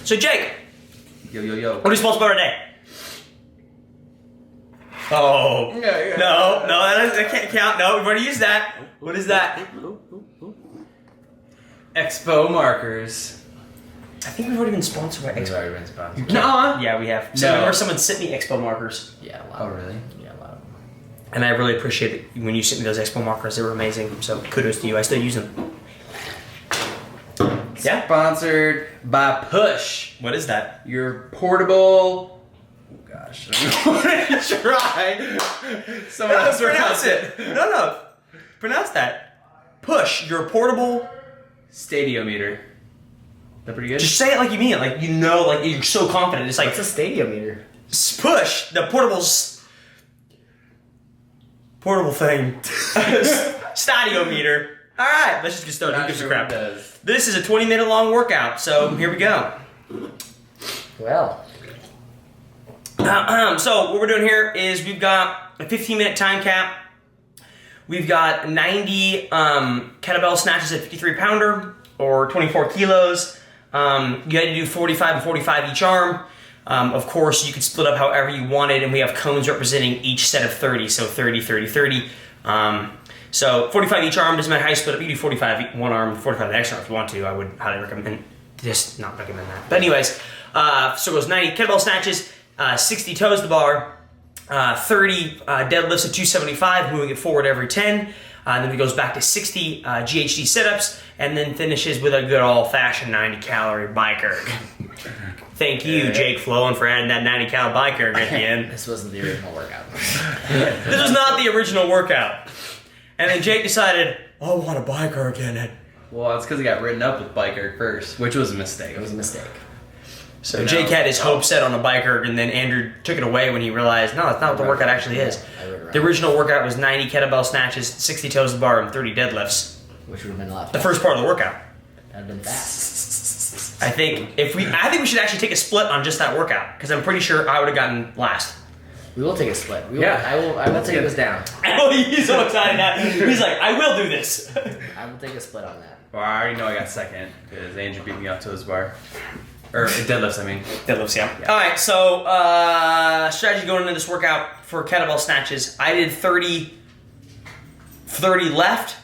So Jake. Yo. What are you supposed to today? Oh. No, that can't count. No, we've already used that. What is that? Expo markers. I think we've already been sponsored by We've Expo. already been sponsored. No. Yeah, we have. So No. I remember someone sent me Expo markers. Yeah, a lot. Oh, really? Yeah, a lot of them. And I really appreciate it when you sent me those Expo markers. They were amazing. So kudos to you. I still use them. Yeah. Sponsored by Push. What is that? Your portable. Oh gosh, I'm going to try. Someone else pronounce it. No. Pronounce that. Push your portable. Stadiometer. Is that pretty good? Just say it like you mean it. Like you know. Like you're so confident. It's like What's a stadiometer? Push the portable thing. Stadiometer. All right, let's just get started. Who gives a crap? This is a 20-minute long workout, so here we go. Well. So what we're doing here is we've got a 15-minute time cap. We've got 90 kettlebell snatches at 53-pounder or 24 kilos. You had to do 45 and 45 each arm. Of course, you could split up however you wanted, and we have cones representing each set of 30, so 30, 30, 30. So 45 each arm, doesn't matter how you split up. You do 45 one arm, 45 the next arm if you want to. I would highly recommend, just not recommend that. But anyways, so it goes 90 kettlebell snatches, 60 toes to the bar, 30 deadlifts at 275, moving it forward every 10. Then it goes back to 60 GHD sit-ups, and then finishes with a good old-fashioned 90-calorie bike erg. Thank you, Jake Flowen, for adding that 90-calorie bike erg at the end. This wasn't the original workout. This was not the original workout. And then Jake decided, I want a bike erg in it. Well, it's because it got written up with bike erg first, which was a mistake. It was a mistake. So Jake had his hope set on a bike erg, and then Andrew took it away when he realized, no, that's not what the workout actually is. The original workout was 90 kettlebell snatches, 60 toes to the bar, and 30 deadlifts. Which would have been a lot The faster. first part of the workout. That would have been fast. I think we should actually take a split on just that workout, because I'm pretty sure I would have gotten last. We will take a split. Yeah. I will take this down. Oh, he's so excited now. He's like, I will do this. I will take a split on that. Well, I already know I got second because Andrew beat me up to his bar. Or deadlifts, I mean. Deadlifts, yeah. All right, so strategy going into this workout for kettlebell snatches. I did 30 left,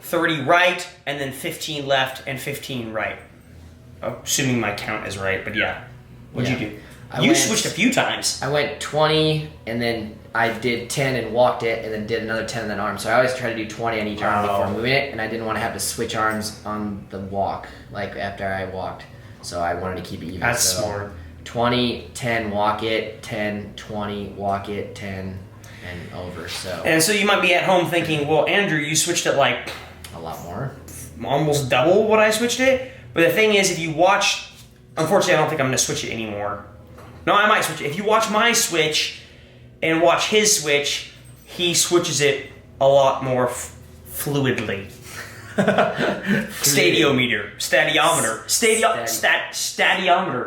30 right, and then 15 left and 15 right. Assuming my count is right, but yeah. What'd you do? You switched a few times. I went 20, and then I did 10 and walked it, and then did another 10 on that arm. So I always try to do 20 on each arm before moving it, and I didn't want to have to switch arms on the walk, like after I walked. So I wanted to keep it even. That's so smart. 20, 10, walk it, 10, 20, walk it, 10, and over. And so you might be at home thinking, well, Andrew, you switched it like a lot more. Almost double what I switched it. But the thing is, if you watch, unfortunately, I don't think I'm going to switch it anymore. No, I might switch it. If you watch my switch and watch his switch, he switches it a lot more fluidly. Stadiometer. Stadiometer.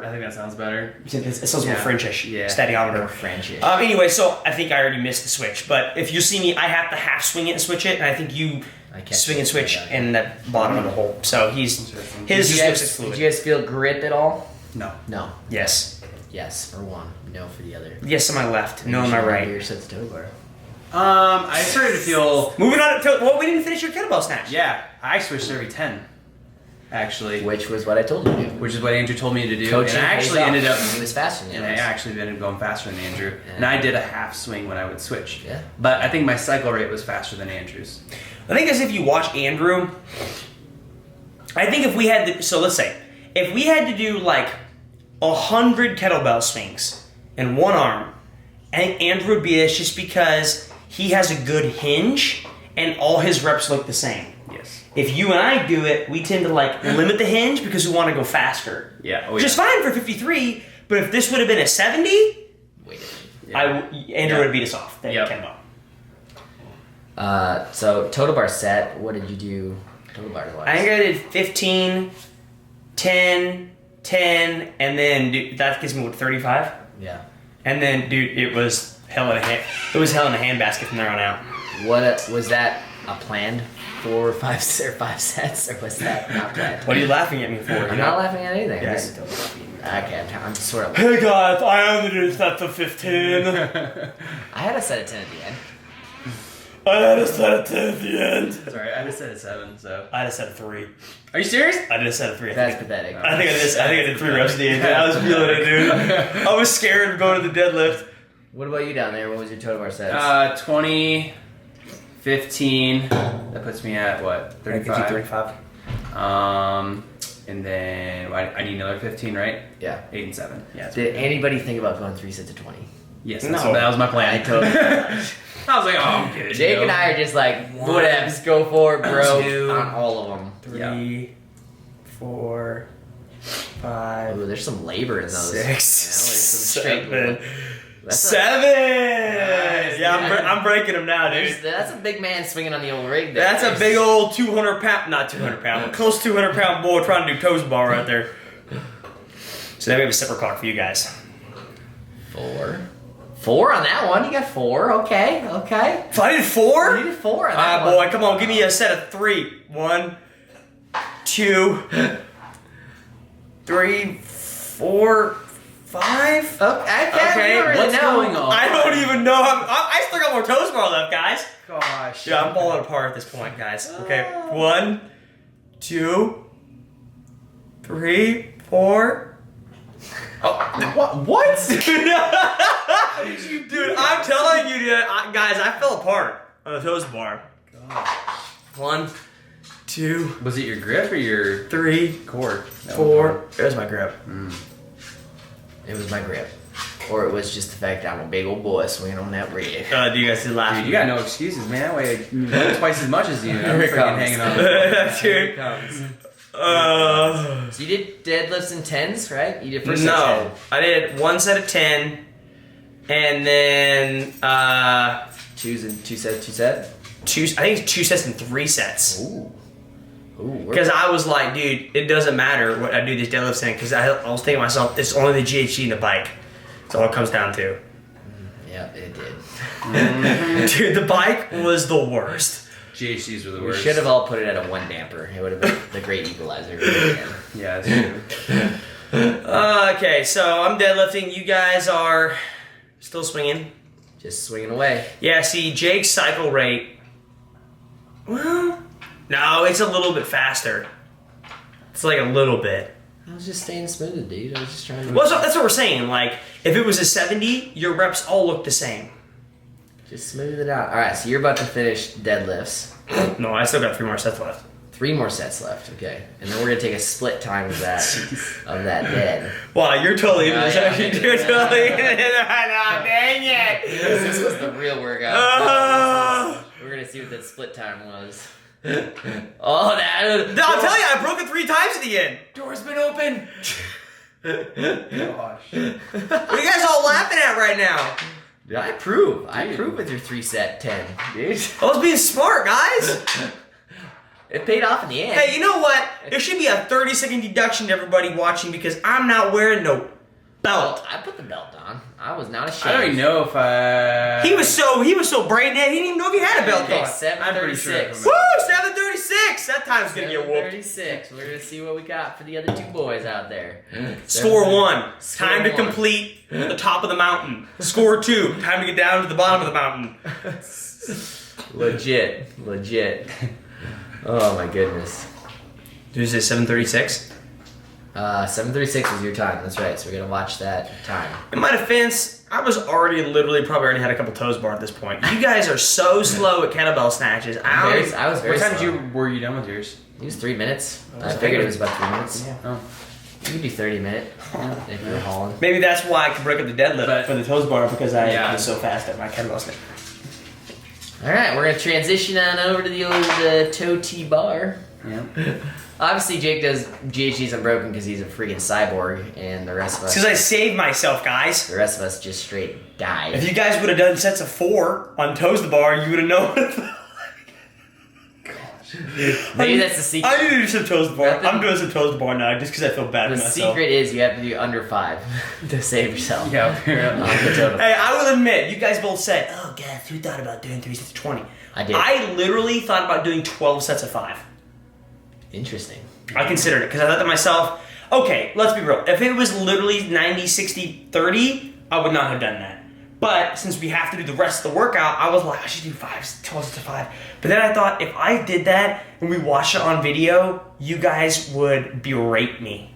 I think that sounds better. It sounds more Frenchish. Yeah. Stadiometer. More Frenchish. Anyway, so I think I already missed the switch. But if you see me, I have to half swing it and switch it. And I think you swing and switch in the bottom of the hole. So his just looks as fluid. Did you guys feel grip at all? No. No. Yes. Yes for one. No for the other. Yes on my left. No on my right. Your sets toe bar. I started to feel... Moving on to... Well, we didn't finish your kettlebell snatch. Yeah, I switched every 10, actually. Which was what I told you to do. Which is what Andrew told me to do. Coaching and I actually ended up... He was faster than you. And I actually ended up going faster than Andrew. Yeah. And I did a half swing when I would switch. Yeah. But I think my cycle rate was faster than Andrew's. I think as if you watch Andrew... I think if we had to... So let's say, if we had to do like 100 kettlebell swings in one arm, I think Andrew would be this just because... he has a good hinge, and all his reps look the same. Yes. If you and I do it, we tend to like limit the hinge because we want to go faster. Yeah. Which is fine for 53, but if this would have been a 70, Andrew would have beat us off. Yep. So total bar set, what did you do total bar wise? I think I did 15, 10, 10, and then that gives me what, 35? Yeah. And then, dude, it was hell in a handbasket from there on out. What was that a planned 4 or 5 sets, or was that not planned? What are you laughing at me for? I'm not laughing at anything. Yes. Okay, I'm sort of. Hey guys, I only did sets of 15. I had a set of 10 at the end. I had a set of 10 at the end. Sorry, I just said a 7, so. I had a set of 3. Are you serious? I did a set of 3. That's pathetic. I think I did 3 reps at the end. I was feeling it, dude. I was scared of going to the deadlift. What about you down there? What was your total bar sets? 20, 15. That puts me at what? 35. 35. And then I need another 15, right? Yeah. 8 and 7. Yeah. Did anybody think about going 3 sets of 20? Yes. No. That was my plan. I totally. I was like, oh, I'm good. Jake and I are just like, whatevs, go for it, bro. 2, on all of them. 3, 4, 5. Ooh, there's some labor in those. 6, you know? There's some straight. 7. That's 7! Yeah, I'm breaking them now, dude. That's a big man swinging on the old rig there. That's a big old 200 pound, not 200 pound, close 200 pound boy trying to do toes bar right there. So then we have a separate clock for you guys. 4 on that one. You got 4. Okay. If I did 4? You did 4 on that one. Boy, come on, give me a set of 3. 1, 2, 3, 4, 5. Okay. Okay, what's going on? I don't even know. I still got more toes bar left, guys. Gosh. Yeah, I'm falling apart at this point, guys. Okay, 1, 2, 3, 4. Oh, what? Dude, I'm telling you, guys, I fell apart on the toes bar. Gosh. 1, 2, Was it your grip or your 3, cord? 4. There's my grip. It was my grip. Or it was just the fact that I'm a big old boy swinging on that rig. Do you guys see laughing? Dude, you got no excuses, man. That way I run twice as much as you. I'm Here it freaking comes. hanging on. Here it comes. So you did deadlifts and 10s, right? You did first set No, 10. I did 1 set of 10, and then 2 set? 2. I think it's 2 sets and 3 sets. Ooh. Because I was like, dude, it doesn't matter what I do these deadlifts in. Because I was thinking to myself, it's only the GHD and the bike. That's all it comes down to. Yeah, it did. Dude, the bike was the worst. GHDs were the We worst. should have all put it at a 1 damper. It would have been the great equalizer. Yeah, that's true. Okay, so I'm deadlifting. You guys are still swinging. Just swinging away. Yeah, see, Jake's cycle rate. Well, no, it's a little bit faster. It's like a little bit. I was just staying smooth, dude. I was just trying to. Well, that's what we're saying. Like, if it was a 70, your reps all look the same. Just smooth it out. All right, so you're about to finish deadlifts. No, I still got 3 more sets left. 3 more sets left. Okay, and then we're gonna take a split time of that dead. Wow, you're totally into this. Yeah, yeah. You're totally into it right now. Dang it. This was the real workout. Oh. We're gonna see what that split time was. Oh, that. No, I'll tell you, I broke it 3 times at the end. Door's been open. Gosh. What are you guys all laughing at right now? Dude, I approve with your 3 set 10, dude. I was being smart, guys. It paid off in the end. Hey, you know what? There should be a 30-second deduction to everybody watching because I'm not wearing no belt. I put the belt on. I was not ashamed. I don't even know if I. He was so brain dead. He didn't even know if he had a belt Okay, on. 7:36. Woo! 7:36. That time's gonna get whooped. 7:36. We're gonna see what we got for the other 2 boys out there. Score 1. Score Time to 1. complete the top of the mountain. Score 2. Time to get down to the bottom of the mountain. Legit. Oh my goodness. Did you say 7:36? 7:36 was your time. That's right. So we're gonna watch that time. In my defense, I was probably already had a couple toes bar at this point. You guys are so slow at kettlebell snatches. I was very What time slow. were you done with yours? It was 3 minutes. I figured it was about 3 minutes. Yeah. Oh. You could do 30 minutes if you were hauling. Maybe that's why I could break up the deadlift But- for the toes bar because I Yeah. was so fast at my kettlebell snatch. All right, we're gonna transition on over to the old toe T bar. Yeah. Obviously, Jake does GHDs unbroken because he's a freaking cyborg, and the rest of us, Because I saved myself, guys. the rest of us just straight died. If you guys would have done sets of 4 on toes the bar, you would have known. Maybe that's the secret. I need to do some toes the bar. Nothing- I'm doing some toes the bar now just because I feel bad The for myself. secret is you have to do under 5 to save yourself. Yeah, apparently. On the total. Hey, I will admit, you guys both said, oh, guess who thought about doing 3 sets of 20? I did. I literally thought about doing 12 sets of 5. Interesting. I considered it because I thought to myself, okay, let's be real. If it was literally 90, 60, 30, I would not have done that. But since we have to do the rest of the workout, I was like, I should do 12 sets of 5. But then I thought, if I did that and we watched it on video, you guys would berate me.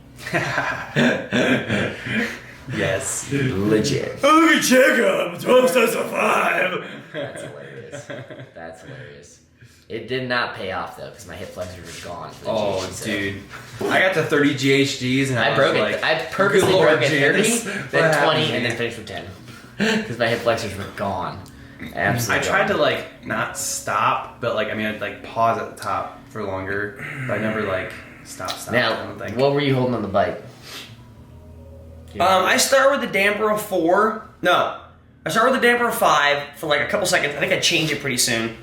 Yes. Legit. Oh, check up, 12 sets of 5. That's hilarious. That's hilarious. It did not pay off though, because my hip flexors were gone. For the Oh, GHD set. dude. I got to 30 GHDs and I broke was it. like, I purposely good Lord broke it 30, Jesus. then What 20, happened and then here? finished with 10. Because my hip flexors were gone. Absolutely. I tried to gone. like not stop, but like I'd like pause at the top for longer, but I never like stop. I Now, don't think. what were you holding on the bike? I start with the damper of 4. No, I start with the damper of 5 for like a couple seconds. I think I changed it pretty soon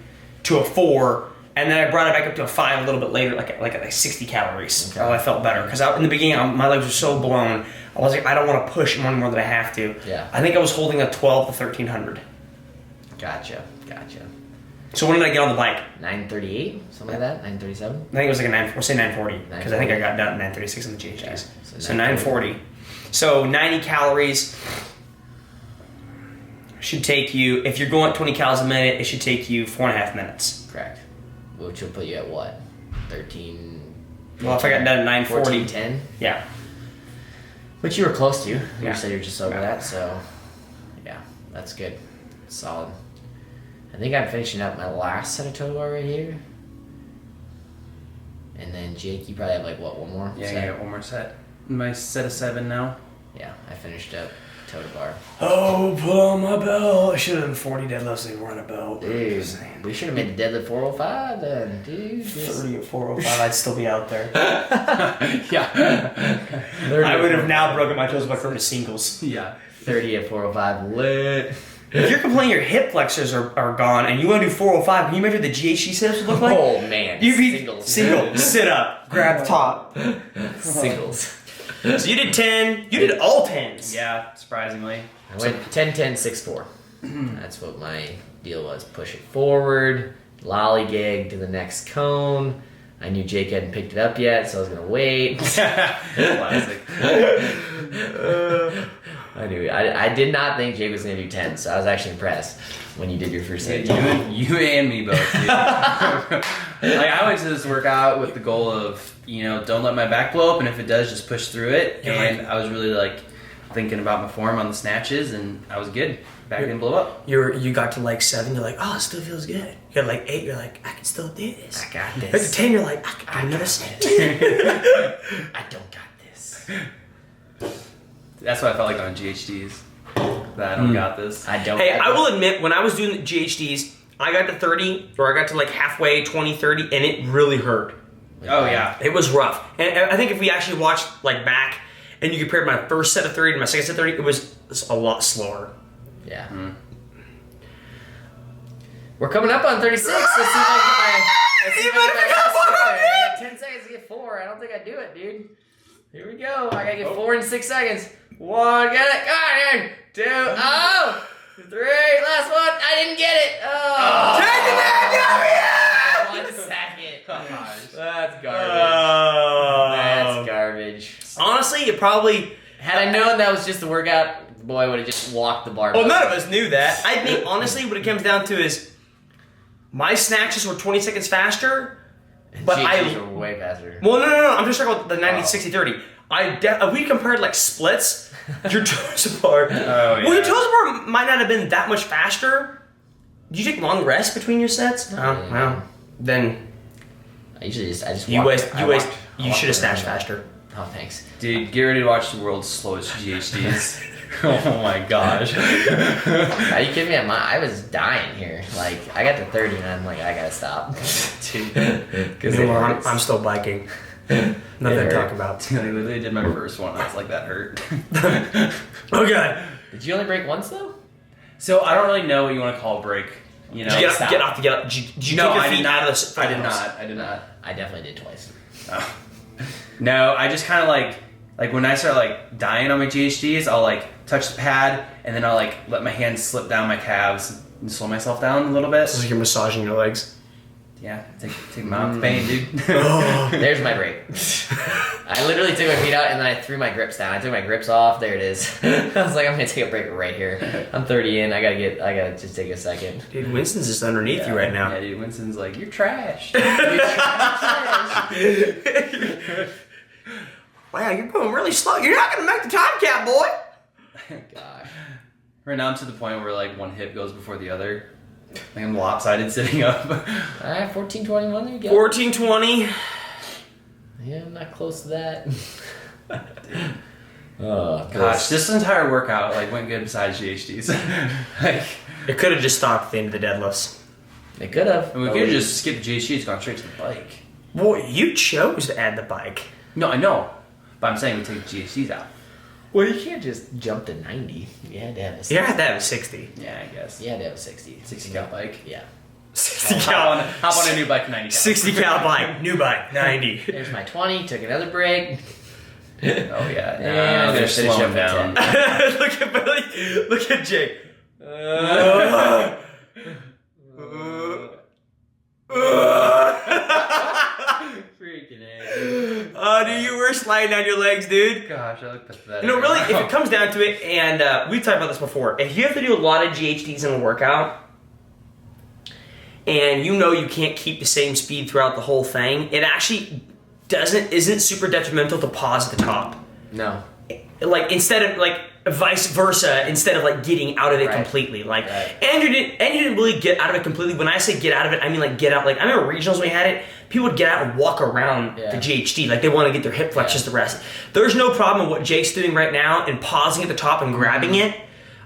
to a 4, and then I brought it back up to a 5 a little bit later, like 60 calories. Okay. Oh, I felt better because in the beginning my legs were so blown. I was like, I don't want to push one more than I have to. Yeah. I think I was holding a 12 to 1300. Gotcha. So when did I get on the bike? 938, something like that. 937. I think it was like we'll say 940 because I think I got done at 936 on the GHDs. Okay. So 940. So 90 calories should take you, if you're going at 20 calories a minute, it should take you 4.5 minutes. Correct. Which will put you at what? 13. Well, if I got done at 940. 14, 10. Yeah. Which you were close to. Yeah. You said you're just over that, so yeah, that's good. Solid. I think I'm finishing up my last set of total bar right here. And then Jake, you probably have like what, one more? Yeah, set? I got one more set. My set of 7 now. Yeah, I finished up total bar. Oh, pull on my belt. I should have done 40 deadlifts if they were on a belt. Dude, we should have made the deadlift 405 then, dude. 30 or 405, I'd still be out there. Yeah. I would have now broken my toes by from singles. Yeah. 30 at 405, lit. If you're complaining your hip flexors are gone and you want to do 405, can you imagine the GHD sit-ups would look like? Oh man, You'd be single, sit up, grab the top. Singles. So you did 10, you did all 10s. Yeah, surprisingly. I went 10, 10, 6, 4. That's what my deal was. Push it forward, lollygag to the next cone. I knew Jake hadn't picked it up yet, so I was gonna wait. Classic. I knew. I did not think Jake was gonna do 10, so I was actually impressed when you did your first set. You and me both, dude. Like, I went to this workout with the goal of, don't let my back blow up, and if it does, just push through it. Yeah, And I was really like thinking about my form on the snatches, and I was good. Back didn't blow up. You got to like 7, you're like, oh, it still feels good. You got like 8, you're like, I can still do this. I got At the this. 10, you're like, I can do another set. I don't got this. That's what I felt like on GHDs. That I don't got this. I don't. Hey, got I this. will admit, when I was doing the GHDs, I got to 30, or I got to like halfway, 20, 30, and it really hurt. Oh yeah. It was rough. And I think if we actually watched like back, and you compared my first set of 30 to my second set of 30, it was a lot slower. Yeah. We're coming up on 36. Let's see if I can get my. I got 10 seconds to get 4. I don't think I do it, dude. Here we go. I gotta get 4 in 6 seconds. 1, get it. Come on, 2, 3, last one. I didn't get it. Oh. Take it back, 1 second. Gosh. That's garbage. Oh. That's garbage. Honestly, it probably. Had I known that was just the workout, the boy would have just walked the bar. Well, none of us knew that. I think, honestly, what it comes down to is my snatches were 20 seconds faster, but GHDs were way faster. Well, no. I'm just talking about the 90, 60, 30. If we compared like splits, your toes apart. Oh, yeah. Well, your toes apart might not have been that much faster. Do you take long rests between your sets? Oh, well. Then I just you walked- I walked you should have snatched around. faster. Oh, thanks. Dude, get ready to watch the world's slowest GHDs. Oh my gosh. Are you kidding me? I was dying here. Like, I got to 30 and I'm like, I gotta stop. Because I'm still biking. Nothing to talk about. I literally did my first one. I was like, that hurt. Okay. Did you only break once though? So I don't really know what you want to call a break. Did you get off the get up? Did you No, take your I feet did out not. of the I did not. I did not. I definitely did twice. Oh. No, I just kind of like when I start like dying on my GHDs, I'll like touch the pad and then I'll like let my hands slip down my calves and slow myself down a little bit. It's like you're massaging your legs. Yeah, take them out the pain, dude. There's my break. I literally took my feet out and then I threw my grips down. I took my grips off. There it is. I was like, I'm gonna take a break right here. I'm 30 in. I gotta just take a second. Dude, Winston's just underneath you right now. Yeah, dude. Winston's like, you're trash. Wow, you're going really slow. You're not gonna make the time cap, boy. Gosh. Right now I'm to the point where like one hip goes before the other. Like I'm lopsided sitting up. Alright, 14:21. There you go. 14:20. Yeah, I'm not close to that. Oh Gosh, this entire workout like went good besides GHDs. Like It could have just stopped at the end of the deadlifts. They could have. we could have just skipped the GHDs, gone straight to the bike. Well, you chose to add the bike. No, I know, but I'm saying we take the GHDs out. Well, you can't just jump to 90. You had to have a 60. You have to have a 60. Yeah, I guess. You had to have a 60. 60 cal bike. Yeah. 60 Hop cal. on a new bike, 90 cal. 60 cal bike. New bike. 90. There's my 20. Took another break. Oh yeah. And They're finish slowing up down. at Look at Billy. Look at Jake. Freaking A. Oh, dude, you were sliding down your legs, dude. Gosh, I look pathetic. You know, really, if it comes down to it, and we've talked about this before, if you have to do a lot of GHDs in a workout, and you know you can't keep the same speed throughout the whole thing, it actually isn't super detrimental to pause at the top. No. Like instead of like vice versa, instead of like getting out of it Right. completely. Like Right. and you didn't really get out of it completely. When I say get out of it, I mean like get out. Like I remember regionals when we had it, people would get out and walk around Yeah. the GHD, like they want to get their hip flexors to rest. There's no problem with what Jake's doing right now and pausing at the top and grabbing it.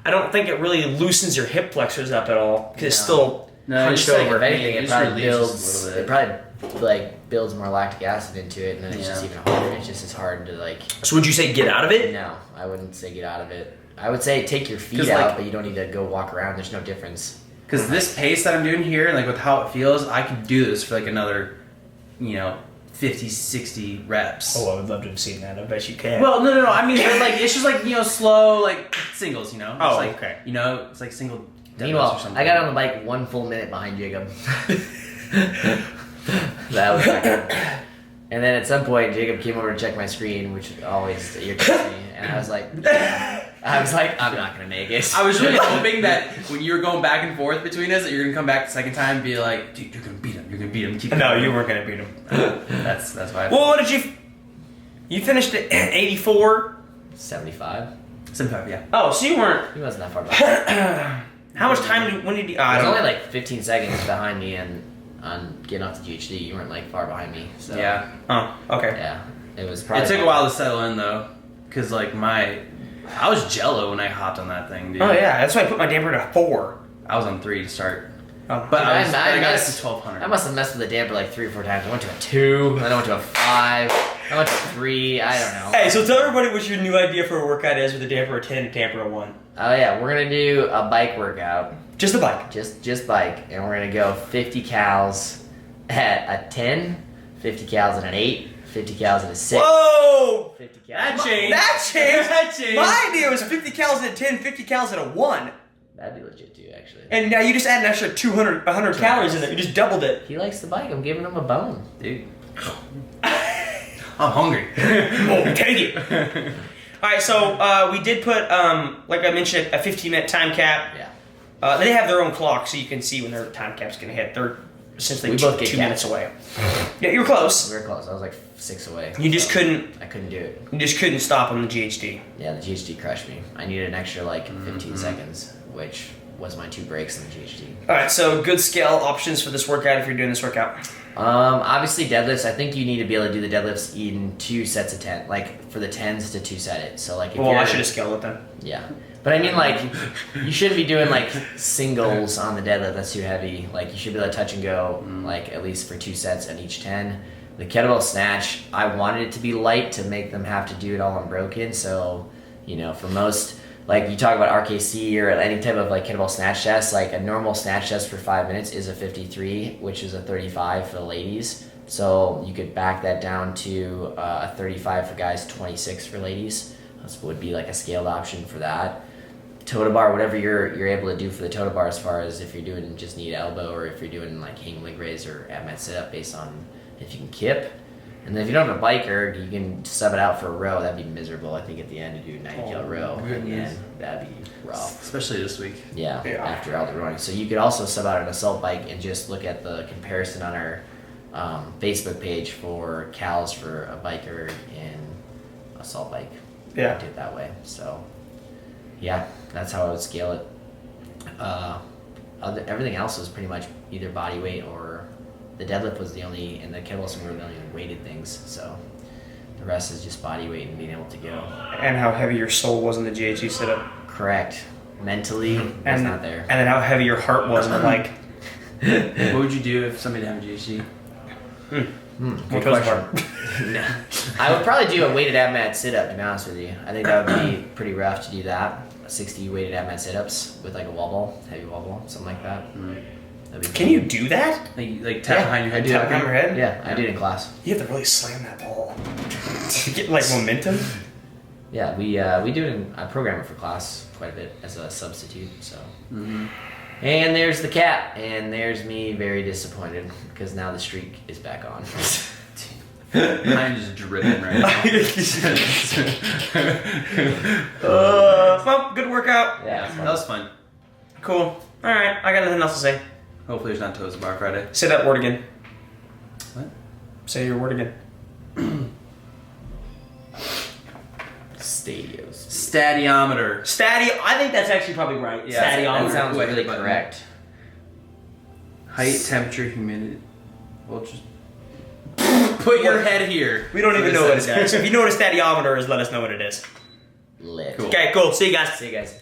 I don't think it really loosens your hip flexors up at all because it's No. still No, hunched it's like over. If anything, It it just probably relieves builds. just a little It bit. probably like builds more lactic acid into it, and then it's just Yeah. even harder. It's just as hard to like. So would you say get out of it? No, I wouldn't say get out of it. I would say take your feet 'Cause, out, like- but you don't need to go walk around. There's no difference. Because this pace that I'm doing here, and like with how it feels, I could do this for like another, 50, 60 reps. Oh, I would love to have seen that. I bet you can. Well, no. I mean, but, like it's just like slow like singles. It's Oh, like, okay. It's like single. deadlifts Meanwhile, or something. I got on the bike 1 full minute behind Jacob. That was not good. And then at some point, Jacob came over to check my screen, which always irritates me. And I was like, I'm not gonna make it. I was really hoping that when you were going back and forth between us, that you're gonna come back the second time and be like, dude, you're gonna beat him. You're gonna beat him. Keep no, going. you weren't gonna beat him. That's why. Well, what did you finished at 84? 75. 75, yeah. Oh, so you weren't. He wasn't that far behind. How much time when did you? He was only like 15 seconds behind me, and on getting off the GHD, you weren't like far behind me. So Yeah. Oh, okay. yeah, it was probably. It took a while to settle in though, because like I was jello when I hopped on that thing, dude. Oh yeah, that's why I put my damper to 4. I was on 3 to start, Oh, but I I got it to messed- 1200. I must have messed with the damper like 3 or 4 times. I went to a 2, then I went to a 5, I went to a 3. I don't know. Hey, so tell everybody what your new idea for a workout is with a damper of 10 and a damper of 1. Oh yeah, we're gonna do a bike workout. Just the bike. Just bike, and we're gonna go 50 cals at a 10, 50 cals at an 8, 50 cals at a 6. Whoa! 50 cals. That changed. That changed. That changed. My idea was 50 cals at a 10, 50 cals at a 1. That'd be legit too, actually. And now you just add an extra 100 calories in there. You just doubled it. He likes the bike. I'm giving him a bone. Dude. I'm hungry. Oh, take it. All right, so we did put, like I mentioned, a 15-minute time cap. Yeah. They have their own clock, so you can see when their time cap's gonna hit. They're essentially We two, both get 2 capped. minutes away. Yeah, you were close. We were close. I was like 6 away. You just so couldn't. I couldn't do it. You just couldn't stop on the GHD. Yeah, the GHD crushed me. I needed an extra like 15 seconds, which was my 2 breaks in the GHD. All right, so good scale options for this workout if you're doing this workout. Obviously deadlifts. I think you need to be able to do the deadlifts in 2 sets of 10. Like for the 10s to 2 set it. So like if Well, you're, I should have scaled it then. Yeah. But I mean, like, you shouldn't be doing, like, singles on the deadlift. That's too heavy. Like, you should be able to touch and go, like, at least for 2 sets on each 10. The kettlebell snatch, I wanted it to be light to make them have to do it all unbroken. So, for most, like, you talk about RKC or any type of, like, kettlebell snatch test, like, a normal snatch test for 5 minutes is a 53, which is a 35 for the ladies. So you could back that down to a 35 for guys, 26 for ladies. This would be, like, a scaled option for that. toe to bar, whatever you're able to do for the toe to bar, as far as if you're doing just knee to elbow or if you're doing like hang leg raise or ab mat sit up, based on if you can kip. And then if you don't have a bike erg, you can sub it out for a row. That'd be miserable. I think at the end to do a 90 kilo row. goodness. And that'd be rough. Especially this week. Yeah, Yeah. after all the rowing. So you could also sub out an assault bike and just look at the comparison on our Facebook page for cals for a bike erg and assault bike. Yeah. Do it that way. So yeah, that's how I would scale it. Everything else was pretty much either body weight or the deadlift was the only, and the kettlebells were the only weighted things. So the rest is just body weight and being able to go. And how heavy your soul was in the GHD sit-up. Correct. Mentally, it's not there. And then how heavy your heart was in the leg. What would you do if somebody didn't have a GHD? Good Toes question. apart. No. I would probably do a weighted ab mat sit up, to be honest with you. I think that would be pretty rough to do that. 60 weighted ab mat sit ups with like a wall ball, heavy wall ball, something like that. That'd be Can you do that? Like tap behind your head. I do. Tap behind your head? Yeah, I did in class. You have to really slam that ball to get like momentum. Yeah, we do it I program it for class quite a bit as a substitute. So, and there's the cat, and there's me very disappointed because now the streak is back on. I'm just dripping right now. Well, good workout. Yeah, That was fun. Cool. All right, I got nothing else to say. Hopefully there's not toes bar Friday. Say that word again. What? Say your word again. Stadios. Stadiometer. I think that's actually probably right. Yeah, That Stadiometer. sounds Wait, really but- correct. Height, temperature, humidity. Well, just put your head here. We don't even For know what it this is. So if you know what a stadiometer is, let us know what it is. Lit. Cool. Okay, cool. See you guys. See you guys.